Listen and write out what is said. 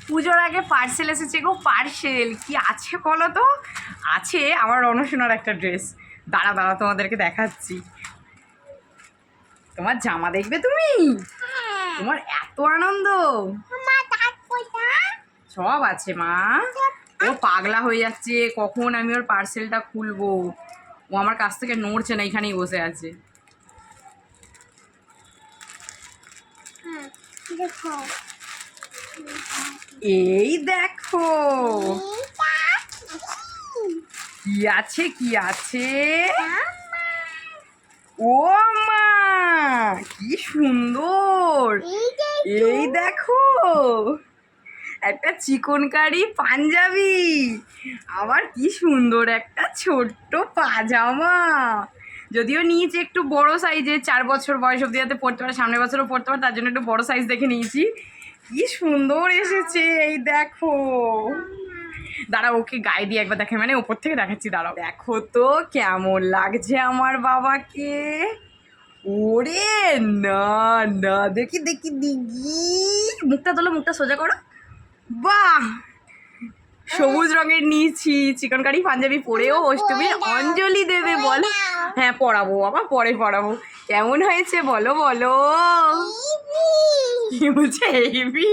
পুজোর আগে পার্সেল এসেছে গো, পার্সেল কি আছে বলো তো? আছে আমার রণসোনার একটা ড্রেস। দাঁড়া দাঁড়া তোমাদেরকে দেখাচ্ছি। তোমার জামা দেখবে তুমি? তোমার এত আনন্দ। সব আছে মা। ও পাগলা হয়ে যাচ্ছে, কখন আমি ওর পার্সেলটা খুলবো। ও আমার কাছ থেকে নড়ছে না, এখানেই বসে আছে। এই দেখো কি আছে, কি আছে। ও মা, কি সুন্দর। এই দেখো একটা চিকনকারি পাঞ্জাবি, আবার কি সুন্দর একটা ছোট্ট পাজামা। যদিও নিয়েছি একটু বড় সাইজে, 4 বছর বয়স অব্দি যাতে পড়তে পারে, সামনের বছরও পড়তে পারে, তার জন্য একটু বড় সাইজ দেখে নিয়েছি। কি সুন্দর এসেছে, এই দেখো। দাঁড়াও ওকে গায়ে দিয়ে একবার দেখে, মানে ওপর থেকে দেখাচ্ছি, দাঁড়াও। দেখো তো কেমন লাগছে আমার বাবাকে। ওরে না না, দেখি দেখি দিঘি, মুখটা তোলো, মুখটা সোজা করো। বাহ, সবুজ রঙের নিয়েছি চিকন কারি পাঞ্জাবি, পরেও অষ্টমীর অঞ্জলি দেবে বলো। হ্যাঁ পড়াবো, আবার পরে পড়াবো। কেমন হয়েছে বলো বলো? কি বলছে হেভি?